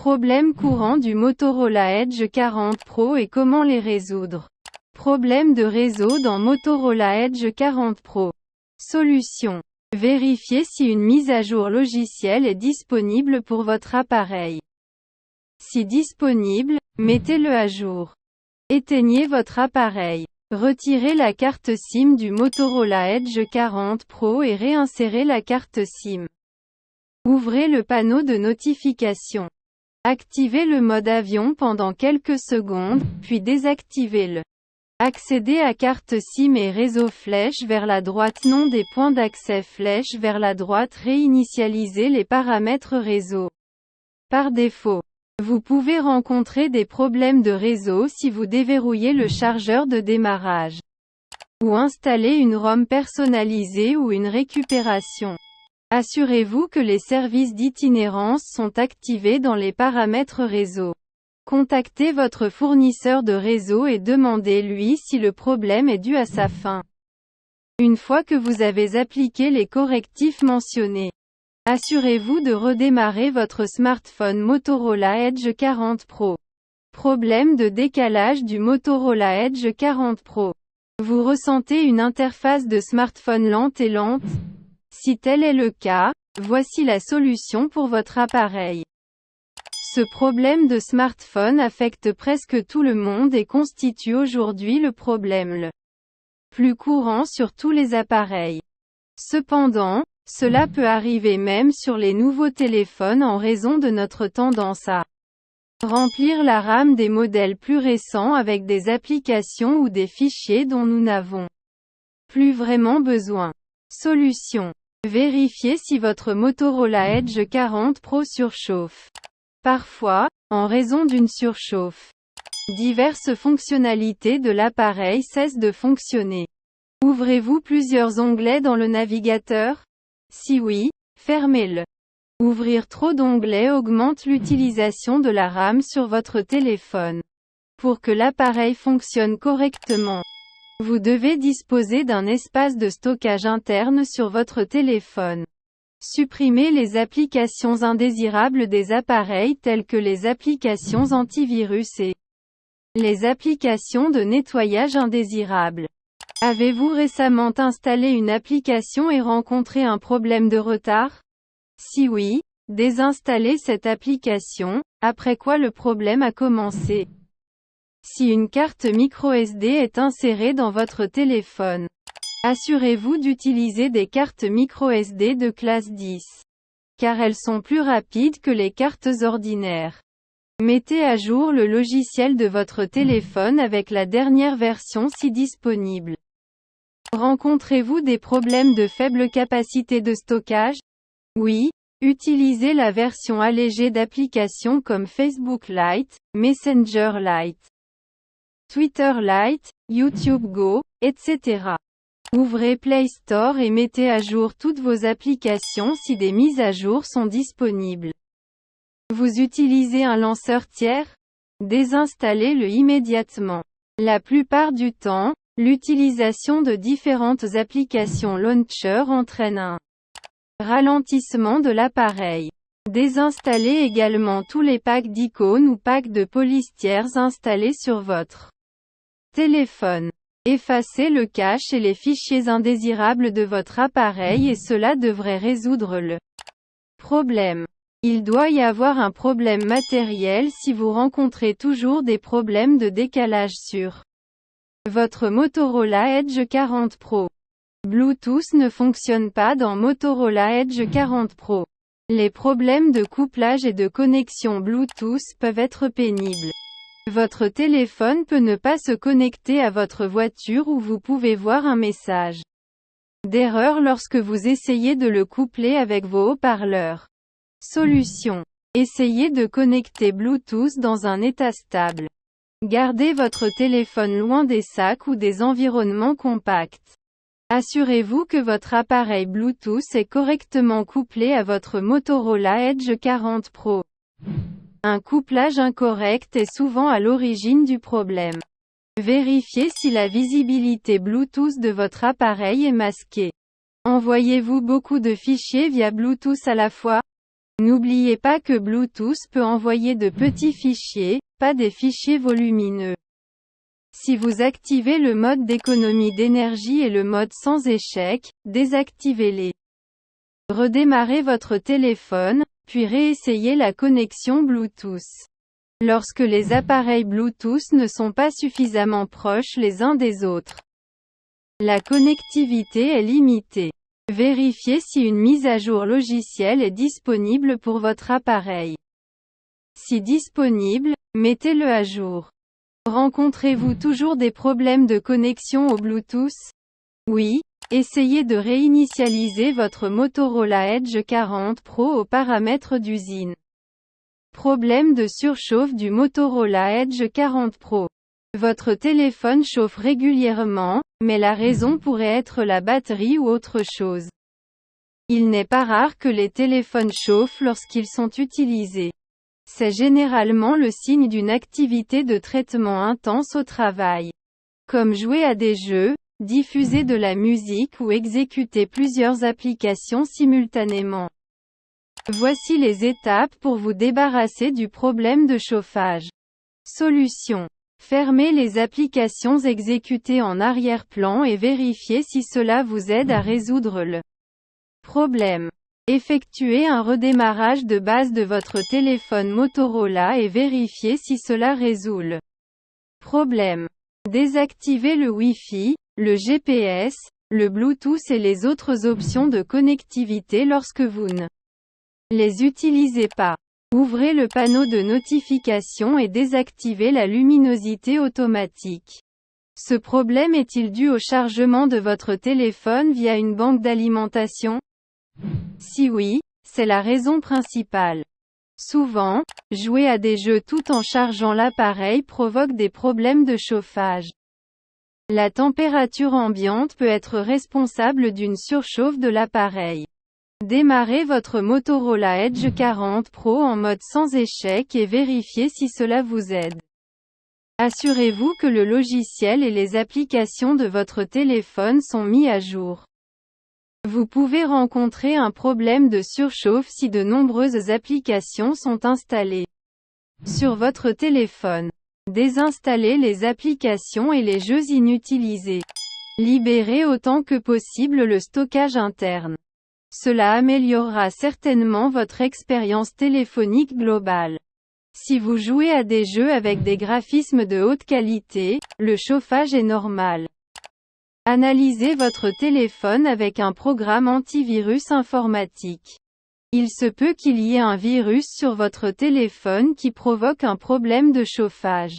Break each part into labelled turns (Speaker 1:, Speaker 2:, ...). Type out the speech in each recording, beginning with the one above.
Speaker 1: Problèmes courants du Motorola Edge 40 Pro et comment les résoudre. Problème de réseau dans Motorola Edge 40 Pro. Solution. Vérifiez si une mise à jour logicielle est disponible pour votre appareil. Si disponible, mettez-le à jour. Éteignez votre appareil. Retirez la carte SIM du Motorola Edge 40 Pro et réinsérez la carte SIM. Ouvrez le panneau de notification. Activez le mode avion pendant quelques secondes, puis désactivez-le. Accédez à carte SIM et réseau flèche vers la droite. Nom des points d'accès flèche vers la droite. Réinitialisez les paramètres réseau. Par défaut, vous pouvez rencontrer des problèmes de réseau si vous déverrouillez le chargeur de démarrage ou installez une ROM personnalisée ou une récupération. Assurez-vous que les services d'itinérance sont activés dans les paramètres réseau. Contactez votre fournisseur de réseau et demandez-lui si le problème est dû à sa fin. Une fois que vous avez appliqué les correctifs mentionnés, assurez-vous de redémarrer votre smartphone Motorola Edge 40 Pro. Problème de décalage du Motorola Edge 40 Pro. Vous ressentez une interface de smartphone lente et lente? Si tel est le cas, voici la solution pour votre appareil. Ce problème de smartphone affecte presque tout le monde et constitue aujourd'hui le problème le plus courant sur tous les appareils. Cependant, cela peut arriver même sur les nouveaux téléphones en raison de notre tendance à remplir la RAM des modèles plus récents avec des applications ou des fichiers dont nous n'avons plus vraiment besoin. Solution. Vérifiez si votre Motorola Edge 40 Pro surchauffe. Parfois, en raison d'une surchauffe, diverses fonctionnalités de l'appareil cessent de fonctionner. Ouvrez-vous plusieurs onglets dans le navigateur? Si oui, fermez-le. Ouvrir trop d'onglets augmente l'utilisation de la RAM sur votre téléphone. Pour que l'appareil fonctionne correctement, vous devez disposer d'un espace de stockage interne sur votre téléphone. Supprimez les applications indésirables des appareils telles que les applications antivirus et les applications de nettoyage indésirables. Avez-vous récemment installé une application et rencontré un problème de retard? Si oui, désinstallez cette application, après quoi le problème a commencé. Si une carte microSD est insérée dans votre téléphone, assurez-vous d'utiliser des cartes microSD de classe 10, car elles sont plus rapides que les cartes ordinaires. Mettez à jour le logiciel de votre téléphone avec la dernière version si disponible. Rencontrez-vous des problèmes de faible capacité de stockage? Oui, utilisez la version allégée d'applications comme Facebook Lite, Messenger Lite, Twitter Lite, YouTube Go, etc. Ouvrez Play Store et mettez à jour toutes vos applications si des mises à jour sont disponibles. Vous utilisez un lanceur tiers? Désinstallez-le immédiatement. La plupart du temps, l'utilisation de différentes applications launcher entraîne un ralentissement de l'appareil. Désinstallez également tous les packs d'icônes ou packs de polices tiers installés sur votre téléphone. Effacez le cache et les fichiers indésirables de votre appareil et cela devrait résoudre le problème. Il doit y avoir un problème matériel si vous rencontrez toujours des problèmes de décalage sur votre Motorola Edge 40 Pro. Bluetooth ne fonctionne pas dans Motorola Edge 40 Pro. Les problèmes de couplage et de connexion Bluetooth peuvent être pénibles. Votre téléphone peut ne pas se connecter à votre voiture ou vous pouvez voir un message d'erreur lorsque vous essayez de le coupler avec vos haut-parleurs. Solution. Essayez de connecter Bluetooth dans un état stable. Gardez votre téléphone loin des sacs ou des environnements compacts. Assurez-vous que votre appareil Bluetooth est correctement couplé à votre Motorola Edge 40 Pro. Un couplage incorrect est souvent à l'origine du problème. Vérifiez si la visibilité Bluetooth de votre appareil est masquée. Envoyez-vous beaucoup de fichiers via Bluetooth à la fois? N'oubliez pas que Bluetooth peut envoyer de petits fichiers, pas des fichiers volumineux. Si vous activez le mode d'économie d'énergie et le mode sans échec, désactivez-les. Redémarrez votre téléphone, puis réessayez la connexion Bluetooth. Lorsque les appareils Bluetooth ne sont pas suffisamment proches les uns des autres, la connectivité est limitée. Vérifiez si une mise à jour logicielle est disponible pour votre appareil. Si disponible, mettez-le à jour. Rencontrez-vous toujours des problèmes de connexion au Bluetooth? Oui, essayez de réinitialiser votre Motorola Edge 40 Pro aux paramètres d'usine. Problème de surchauffe du Motorola Edge 40 Pro. Votre téléphone chauffe régulièrement, mais la raison pourrait être la batterie ou autre chose. Il n'est pas rare que les téléphones chauffent lorsqu'ils sont utilisés. C'est généralement le signe d'une activité de traitement intense au travail. Comme jouer à des jeux, diffuser de la musique ou exécuter plusieurs applications simultanément. Voici les étapes pour vous débarrasser du problème de chauffage. Solution. Fermez les applications exécutées en arrière-plan et vérifiez si cela vous aide à résoudre le problème. Effectuez un redémarrage de base de votre téléphone Motorola et vérifiez si cela résout le problème. Désactivez le Wi-Fi, le GPS, le Bluetooth et les autres options de connectivité lorsque vous ne les utilisez pas. Ouvrez le panneau de notification et désactivez la luminosité automatique. Ce problème est-il dû au chargement de votre téléphone via une banque d'alimentation? Si oui, c'est la raison principale. Souvent, jouer à des jeux tout en chargeant l'appareil provoque des problèmes de chauffage. La température ambiante peut être responsable d'une surchauffe de l'appareil. Démarrez votre Motorola Edge 40 Pro en mode sans échec et vérifiez si cela vous aide. Assurez-vous que le logiciel et les applications de votre téléphone sont mis à jour. Vous pouvez rencontrer un problème de surchauffe si de nombreuses applications sont installées sur votre téléphone. Désinstallez les applications et les jeux inutilisés. Libérez autant que possible le stockage interne. Cela améliorera certainement votre expérience téléphonique globale. Si vous jouez à des jeux avec des graphismes de haute qualité, le chauffage est normal. Analysez votre téléphone avec un programme antivirus informatique. Il se peut qu'il y ait un virus sur votre téléphone qui provoque un problème de chauffage.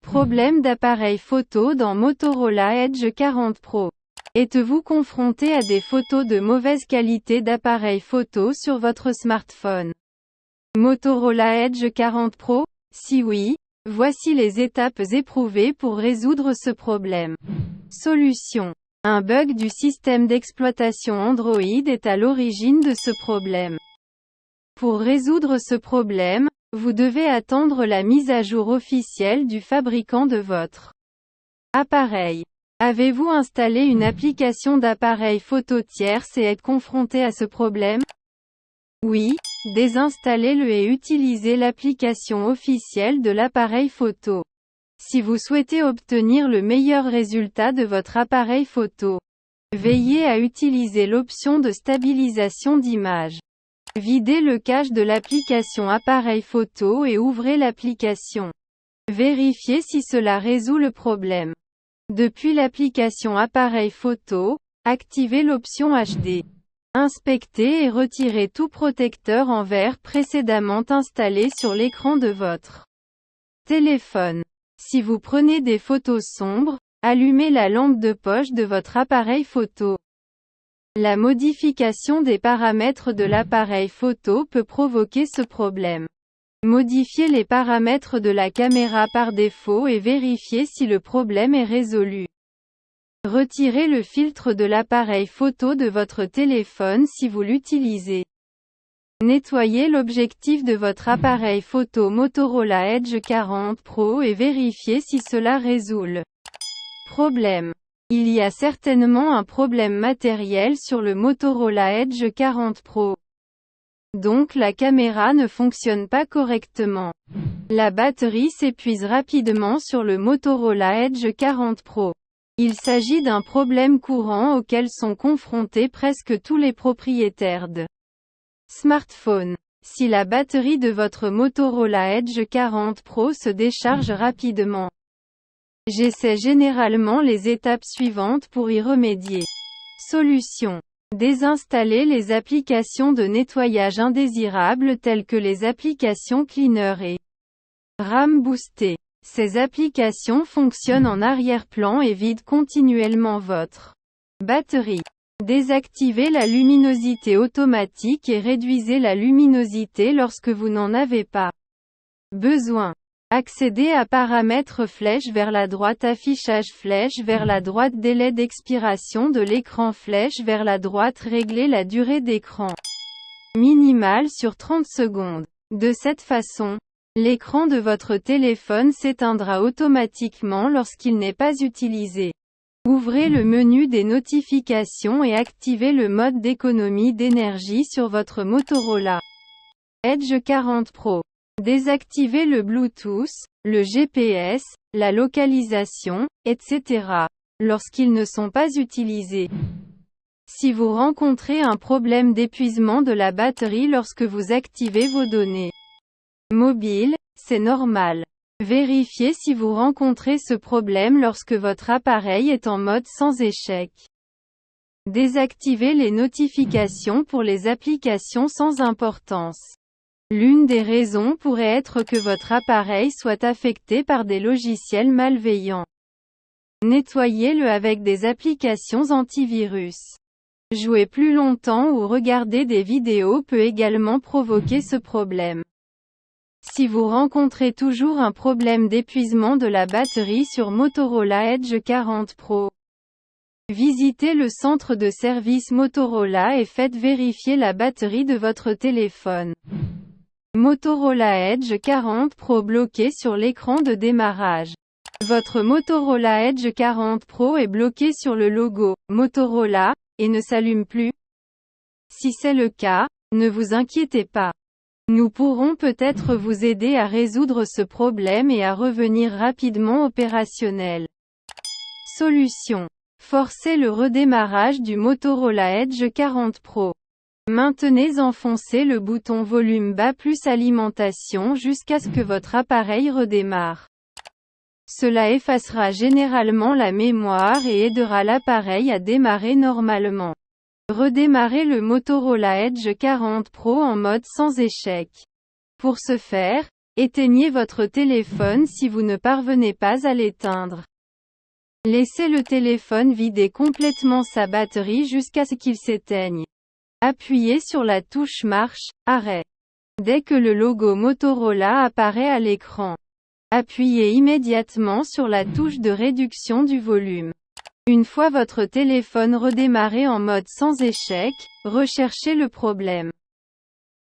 Speaker 1: Problème d'appareil photo dans Motorola Edge 40 Pro. Êtes-vous confronté à des photos de mauvaise qualité d'appareil photo sur votre smartphone? Motorola Edge 40 Pro? Si oui, voici les étapes éprouvées pour résoudre ce problème. Solution. Un bug du système d'exploitation Android est à l'origine de ce problème. Pour résoudre ce problème, vous devez attendre la mise à jour officielle du fabricant de votre appareil. Avez-vous installé une application d'appareil photo tierce et êtes confronté à ce problème? Oui, désinstallez-le et utilisez l'application officielle de l'appareil photo. Si vous souhaitez obtenir le meilleur résultat de votre appareil photo, veillez à utiliser l'option de stabilisation d'image. Videz le cache de l'application appareil photo et ouvrez l'application. Vérifiez si cela résout le problème. Depuis l'application appareil photo, activez l'option HD. Inspectez et retirez tout protecteur en verre précédemment installé sur l'écran de votre téléphone. Si vous prenez des photos sombres, allumez la lampe de poche de votre appareil photo. La modification des paramètres de l'appareil photo peut provoquer ce problème. Modifiez les paramètres de la caméra par défaut et vérifiez si le problème est résolu. Retirez le filtre de l'appareil photo de votre téléphone si vous l'utilisez. Nettoyez l'objectif de votre appareil photo Motorola Edge 40 Pro et vérifiez si cela résout le problème. Il y a certainement un problème matériel sur le Motorola Edge 40 Pro. Donc la caméra ne fonctionne pas correctement. La batterie s'épuise rapidement sur le Motorola Edge 40 Pro. Il s'agit d'un problème courant auquel sont confrontés presque tous les propriétaires de smartphones. Si la batterie de votre Motorola Edge 40 Pro se décharge rapidement, j'essaie généralement les étapes suivantes pour y remédier. Solution. Désinstaller les applications de nettoyage indésirables telles que les applications Cleaner et RAM Boosté. Ces applications fonctionnent en arrière-plan et vident continuellement votre batterie. Désactivez la luminosité automatique et réduisez la luminosité lorsque vous n'en avez pas besoin. Accédez à Paramètres flèche vers la droite, Affichage flèche vers la droite, Délai d'expiration de l'écran flèche vers la droite, Réglez la durée d'écran minimale sur 30 secondes. De cette façon, l'écran de votre téléphone s'éteindra automatiquement lorsqu'il n'est pas utilisé. Ouvrez le menu des notifications et activez le mode d'économie d'énergie sur votre Motorola Edge 40 Pro. Désactivez le Bluetooth, le GPS, la localisation, etc. lorsqu'ils ne sont pas utilisés. Si vous rencontrez un problème d'épuisement de la batterie lorsque vous activez vos données mobiles, c'est normal. Vérifiez si vous rencontrez ce problème lorsque votre appareil est en mode sans échec. Désactivez les notifications pour les applications sans importance. L'une des raisons pourrait être que votre appareil soit affecté par des logiciels malveillants. Nettoyez-le avec des applications antivirus. Jouer plus longtemps ou regarder des vidéos peut également provoquer ce problème. Si vous rencontrez toujours un problème d'épuisement de la batterie sur Motorola Edge 40 Pro, visitez le centre de service Motorola et faites vérifier la batterie de votre téléphone. Motorola Edge 40 Pro bloqué sur l'écran de démarrage. Votre Motorola Edge 40 Pro est bloqué sur le logo Motorola et ne s'allume plus. Si c'est le cas, ne vous inquiétez pas. Nous pourrons peut-être vous aider à résoudre ce problème et à revenir rapidement opérationnel. Solution. Forcez le redémarrage du Motorola Edge 40 Pro. Maintenez enfoncé le bouton volume bas plus alimentation jusqu'à ce que votre appareil redémarre. Cela effacera généralement la mémoire et aidera l'appareil à démarrer normalement. Redémarrez le Motorola Edge 40 Pro en mode sans échec. Pour ce faire, éteignez votre téléphone si vous ne parvenez pas à l'éteindre. Laissez le téléphone vider complètement sa batterie jusqu'à ce qu'il s'éteigne. Appuyez sur la touche marche, arrêt. Dès que le logo Motorola apparaît à l'écran, appuyez immédiatement sur la touche de réduction du volume. Une fois votre téléphone redémarré en mode sans échec, recherchez le problème.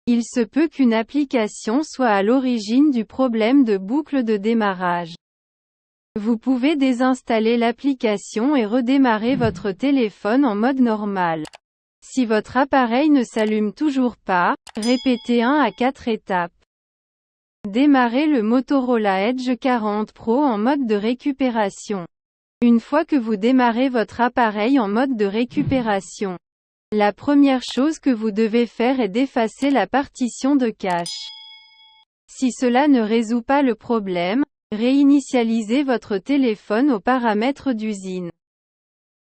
Speaker 1: Il se peut qu'une application soit à l'origine du problème de boucle de démarrage. Vous pouvez désinstaller l'application et redémarrer votre téléphone en mode normal. Si votre appareil ne s'allume toujours pas, répétez 1 à 4 étapes. Démarrez le Motorola Edge 40 Pro en mode de récupération. Une fois que vous démarrez votre appareil en mode de récupération, la première chose que vous devez faire est d'effacer la partition de cache. Si cela ne résout pas le problème, réinitialisez votre téléphone aux paramètres d'usine.